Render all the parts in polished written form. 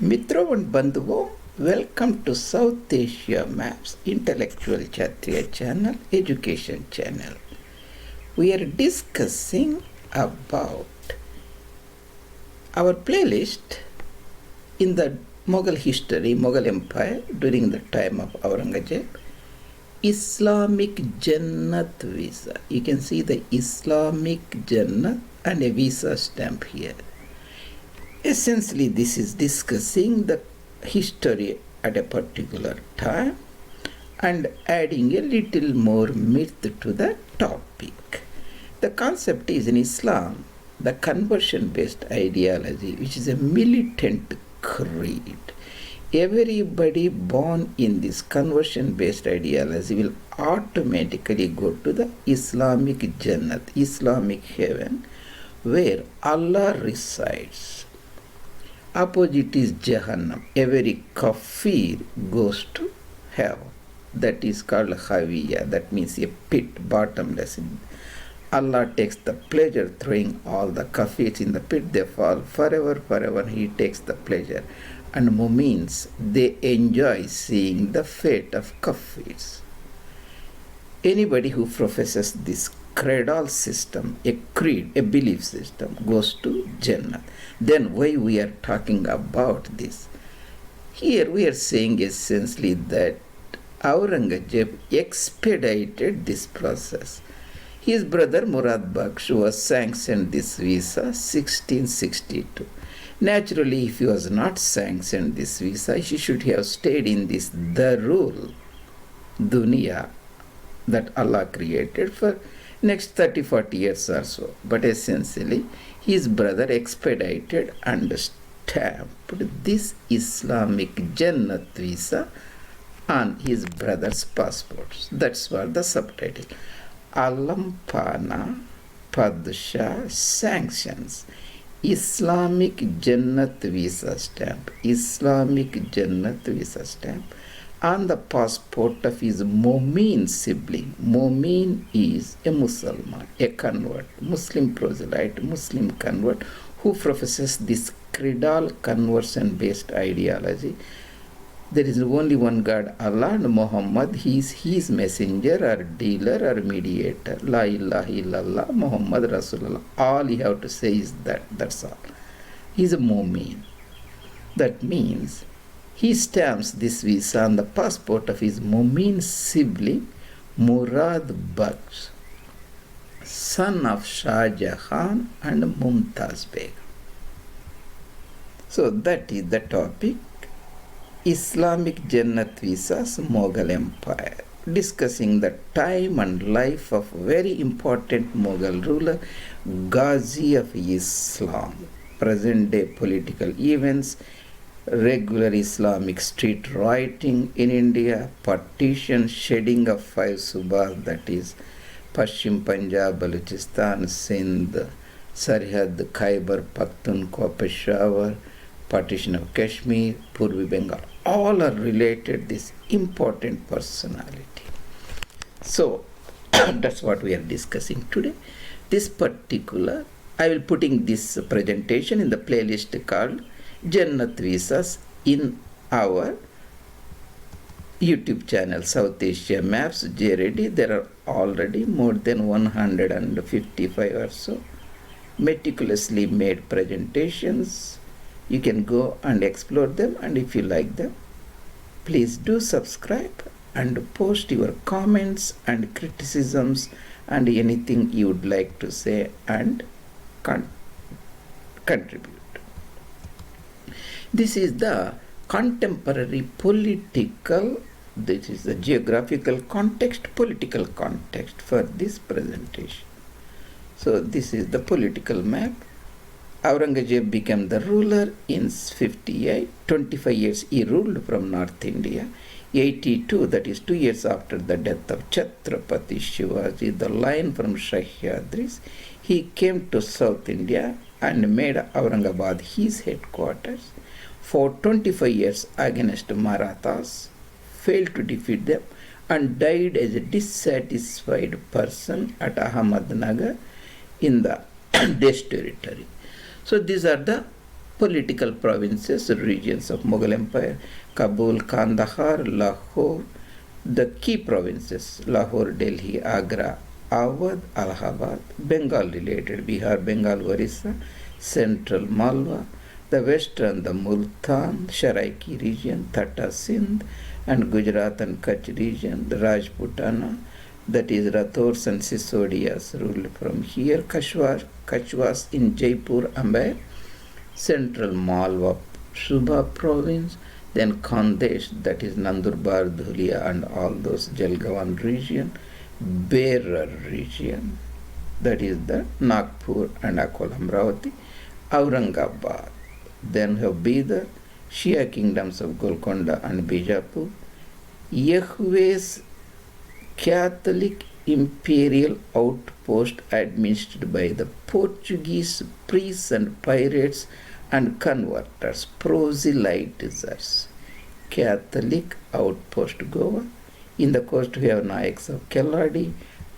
Mitro and Bandhuvo, welcome to South Asia Maps Intellectual Kshatriya channel, education channel. We are discussing about our playlist in the Mughal history, Mughal Empire during the time of Aurangzeb, Islamic Jannat visa. You can see the Islamic Jannat and a visa stamp here. Essentially, this is discussing the history at a particular time and adding a little more myth to the topic. The concept is in Islam, the conversion-based ideology, which is a militant creed. Everybody born in this conversion-based ideology will automatically go to the Islamic Jannat, Islamic heaven, where Allah resides. Opposite is Jahannam. Every kafir goes to hell. That is called Hawiya. That means a pit, bottomless. Allah takes the pleasure throwing all the kafirs in the pit. They fall forever. He takes the pleasure. And Mumins, they enjoy seeing the fate of kafirs. Anybody who professes this cradle system, a creed, a belief system, goes to Jannah. Then why we are talking about this? Here we are saying essentially that Aurangzeb expedited this process. His brother MURAD BAKSH was sanctioned this visa 1662. Naturally, if he was not sanctioned this visa, he should have stayed in this Darul Dunya that Allah created for next 30-40 years or so. But essentially, his brother expedited and stamped this Islamic Jannat visa on his brother's passports. That's what the subtitle. Alampana Padshah sanctions Islamic Jannat visa stamp. Islamic Jannat visa stamp on the passport of his Momin sibling. Momin is a Muslim, a convert, Muslim proselyte, Muslim convert who professes this cradle conversion-based ideology. There is only one God, Allah, and Muhammad. He is his messenger or dealer or mediator. La ilaha illallah, Muhammad Rasulullah. All you have to say is that. That's all. He is a Momin. That means he stamps this visa on the passport of his Momin sibling, Murad Baksh, son of Shah Jahan and Mumtaz Begum. So that is the topic. Islamic Jannat visas, Mughal Empire, discussing the time and life of very important Mughal ruler, Ghazi of Islam, present day political events, regular Islamic street rioting in India, partitions, shedding of 5 Subahs, that is Pashchim Punjab, Balochistan, Sindh, Sarhad, Khyber, Pakhtunkhwa, Peshawar, partition of Kashmir, Purvi Bengal, all are related this important personality. So that's what we are discussing today. This particular, I will putting this presentation in the playlist called Jannat Visas in our YouTube channel, South Asia Maps, JRD. There are already more than 155 or so meticulously made presentations. You can go and explore them, and if you like them, please do subscribe and post your comments and criticisms and anything you would like to say and contribute. This is the contemporary political, this is the geographical context, political context for this presentation. So this is the political map. Aurangzeb became the ruler in 58. 25 years he ruled from North India. 82, that is 2 years after the death of Chhatrapati Shivaji, the line from Sahyadris, he came to South India and made Aurangabad his headquarters. For 25 years against Marathas, failed to defeat them, and died as a dissatisfied person at Ahmednagar in the Desh territory. So these are the political provinces, regions of Mughal Empire: Kabul, Kandahar, Lahore. The key provinces: Lahore, Delhi, Agra, Awadh, Allahabad. Bengal related: Bihar, Bengal, Orissa, Central Malwa. The western, the Multan, Saraiki region, Thatta, Sindh, and Gujarat and Kutch region. The Rajputana, that is Rathors and Sisodias, ruled from here. Kashwas in Jaipur, Amber. Central Malwa, Subah province. Then Khandesh, that is Nandurbar, Dhulia, and all those Jalgaon region. Berar region, that is the Nagpur and Akola Amravati. Aurangabad. Then have Bidar, Shia kingdoms of Golconda and Bijapur. Yahweh's Catholic imperial outpost administered by the Portuguese priests and pirates and converters, proselytizers. Catholic outpost Goa. In the coast we have Nayaks of Keladi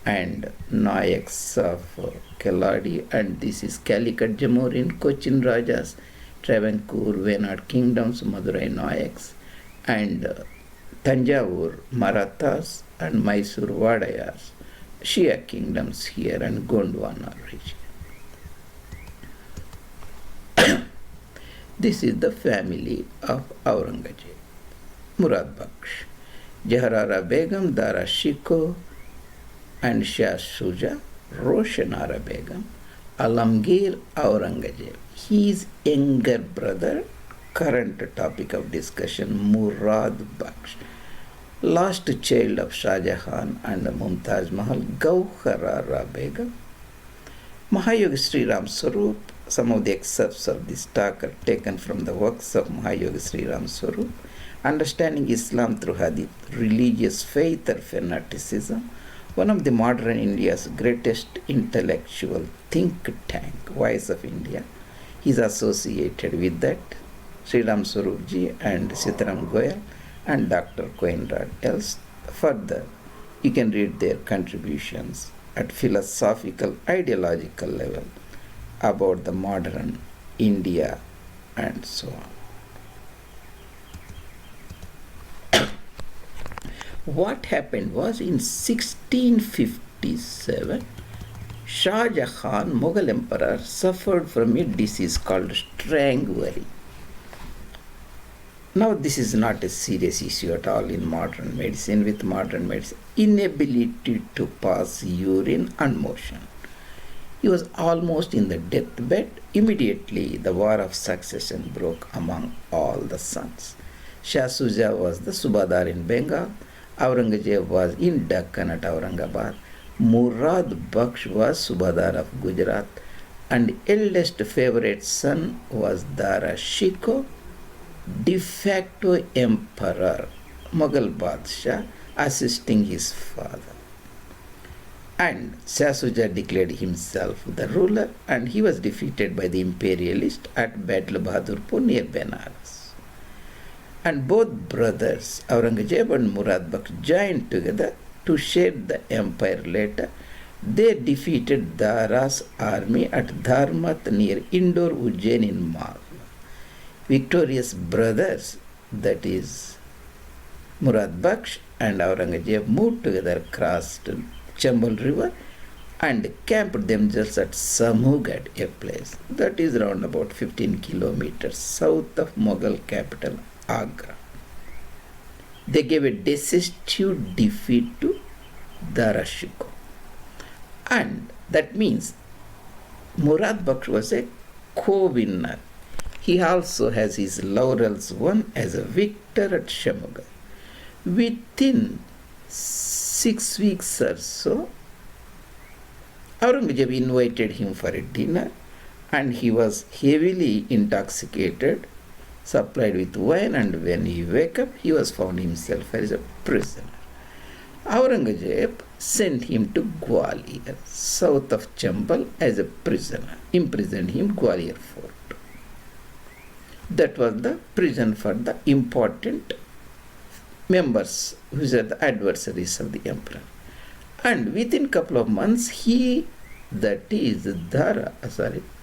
and Nayaks of Keladi, and this is Calicut Jamorin, Cochin Rajas, Travancore, Venad kingdoms, Madurai Nayaks, and Tanjavur Marathas and Mysore Vadayas, Shia kingdoms here, and Gondwana region. This is the family of Aurangzeb. Murad Baksh, Jaharara Begum, Dara Shikoh, and Shah Shuja, Roshanara Begum, Alamgir Aurangzeb. His younger brother, current topic of discussion, Murad Baksh, last child of Shah Jahan and Mumtaz Mahal, Gauharara Begum. Mahayogi Sri Ram Swarup. Some of the excerpts of this talk are taken from the works of Mahayogi Sri Ram Swarup. Understanding Islam through Hadith, religious faith or fanaticism, one of the modern India's greatest intellectual think tank, Voice of India, is associated with that. Sri Ram Swarup ji and Sitaram Goyal and Dr. Coenrad. Else, further, you can read their contributions at philosophical, ideological level about the modern India and so on. What happened was, in 1657, Shah Jahan, Mughal emperor, suffered from a disease called strangury. Now this is not a serious issue at all in modern medicine. With modern medicine, inability to pass urine and motion. He was almost in the deathbed. Immediately the war of succession broke among all the sons. Shah Shuja was the Subadar in Bengal. Aurangzeb was in Deccan at Aurangabad. Murad Baksh was Subadar of Gujarat, and eldest favorite son was Dara Shikoh, de facto emperor, Mughal Badshah, assisting his father. And Shah Shuja declared himself the ruler, and he was defeated by the imperialist at Battle Bahadurpur near Benares. And both brothers, Aurangzeb and Murad Baksh, joined together to share the empire later. They defeated Dara's army at Dharmat near Indore, Ujjain in Malwa. Victorious brothers, that is Murad Baksh and Aurangzeb, moved together, crossed Chambal River, and camped themselves at Samugad, a place that is around about 15 kilometers south of Mughal capital Agra. They gave a decisive defeat to Dara Shikoh. And that means Murad Baksh was a co-winner. He also has his laurels won as a victor at Shamuga. Within 6 weeks or so, Aurangzeb invited him for a dinner, and he was heavily intoxicated, supplied with wine, and when he woke up, he was found himself as a prisoner. Aurangzeb sent him to Gwalior, south of Chambal, as a prisoner, imprisoned him Gwalior fort. That was the prison for the important members who are the adversaries of the emperor. And within a couple of months,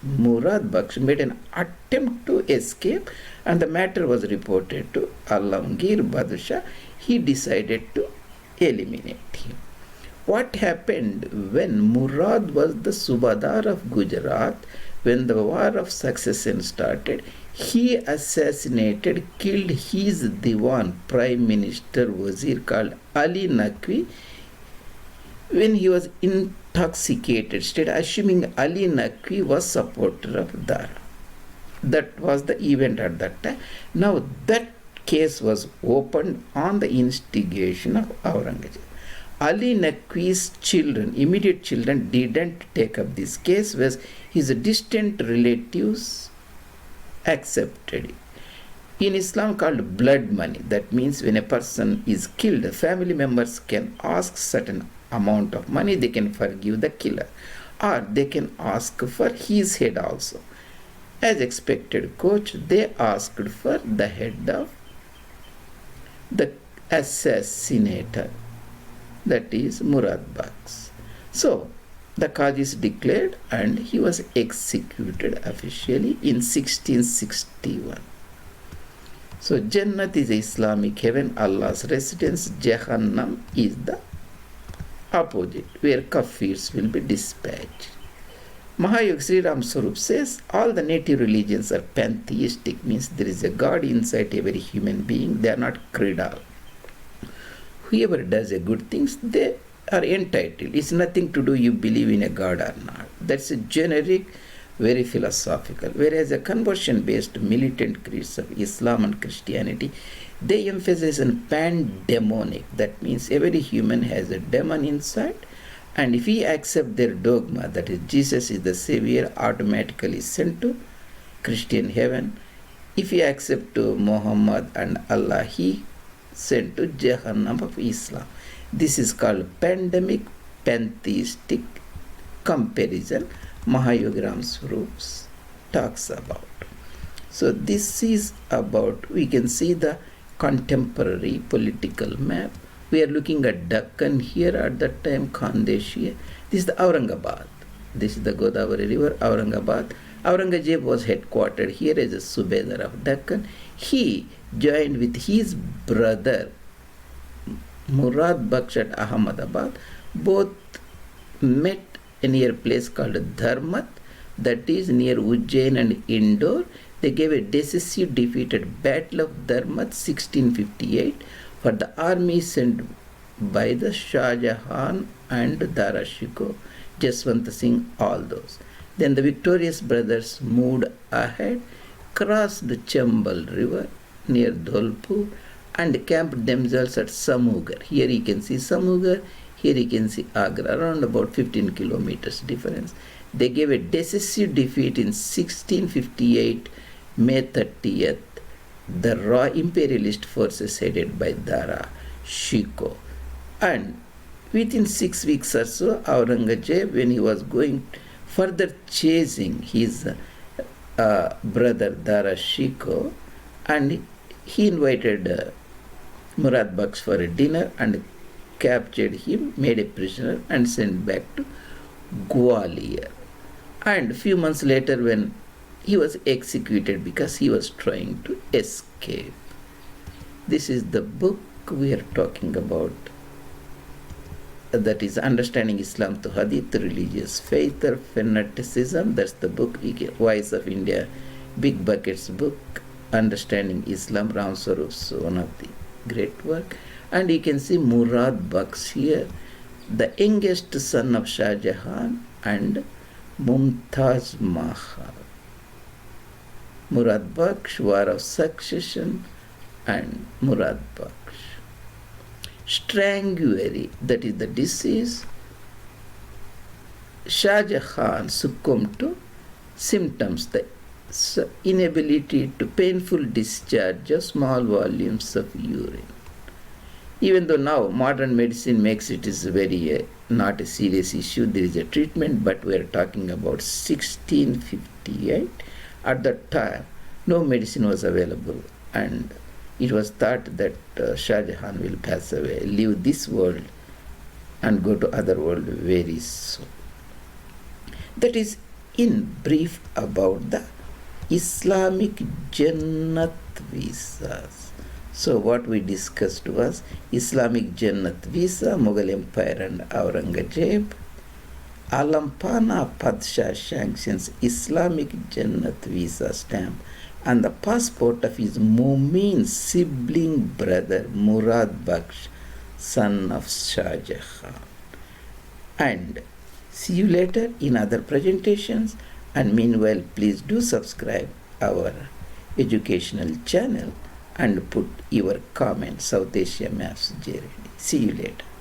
Murad Baksh made an attempt to escape, and the matter was reported to Alamgir Badshah. He decided to eliminate him. What happened when Murad was the Subadar of Gujarat, when the war of succession started? He assassinated, killed his Diwan, Prime Minister Wazir called Ali Naqvi, when he was intoxicated state, assuming Ali Naqvi was supporter of Dara. That was the event at that time. Now that case was opened on the instigation of Aurangzeb. Ali Naqvi's children, immediate children, didn't take up this case, whereas his distant relatives accepted it. In Islam called blood money, that means when a person is killed, family members can ask certain amount of money, they can forgive the killer, or they can ask for his head also. As expected coach, they asked for the head of the assassinator, that is Murad Baksh. So the cause is declared and he was executed officially in 1661. So Jannat is Islamic heaven, Allah's residence. Jahannam is the opposite, where kafirs will be dispatched. Mahayog Sri Ram Swarup says all the native religions are pantheistic, means there is a God inside every human being. They are not creedal. Whoever does a good things, they are entitled. It's nothing to do you believe in a God or not. That's a generic, very philosophical. Whereas a conversion-based militant creeds of Islam and Christianity, they emphasize on pandemonic. That means every human has a demon inside, and if he accepts their dogma, that is Jesus is the Savior, automatically sent to Christian heaven. If he accepts to Muhammad and Allah, he sent to Jahannam of Islam. This is called pandemic pantheistic comparison Mahayogi Ram Swarup talks about. So this is about, we can see the contemporary political map. We are looking at Deccan here at that time, Khandesh here. This is the Aurangabad. This is the Godavari River, Aurangabad. Aurangzeb was headquartered here as a Subedar of Deccan. He joined with his brother Murad Baksh at Ahmedabad. Both met near a place called Dharmat, that is near Ujjain and Indore. They gave a decisive defeat at Battle of Dharmat 1658 for the army sent by the Shah Jahan and Dara Shikoh, Jaswant Singh, all those. Then the victorious brothers moved ahead, crossed the Chambal River near Dholpur, and camped themselves at Samugar. Here you can see Samugar, here you can see Agra, around about 15 kilometers difference. They gave a decisive defeat in 1658, May 30th, the raw imperialist forces headed by Dara Shikoh. And within 6 weeks or so, Aurangzeb, when he was going further chasing his brother Dara Shikoh, and he invited Murad Baksh for a dinner and captured him, made a prisoner, and sent back to Gwalior. And a few months later, when he was executed because he was trying to escape. This is the book we are talking about, that is Understanding Islam to Hadith, Religious Faith or Fanaticism. That's the book, Voice of India, Big Bucket's book, Understanding Islam, Ram Swarup's one of the great work. And you can see Murad Baksh here, the youngest son of Shah Jahan and Mumtaz Mahal. Murad Baksh, War of Succession, and Murad Baksh. Strangury, that is the disease. Shah Jahan succumbed to symptoms, the inability to painful discharge of small volumes of urine. Even though now modern medicine makes it is very not a serious issue, there is a treatment, but we are talking about 1658. At that time, no medicine was available, and it was thought that Shah Jahan will pass away, leave this world, and go to other world very soon. That is in brief about the Islamic Jannat visas. So what we discussed was Islamic Jannat visa, Mughal Empire and Aurangzeb. Alampana Padshah sanctions Islamic Jannat visa stamp and the passport of his Momin sibling brother MURAD BAKSH, son of Shah Jahan. And see you later in other presentations, and meanwhile please do subscribe our educational channel and put your comments. South Asia Maps JRD. See you later.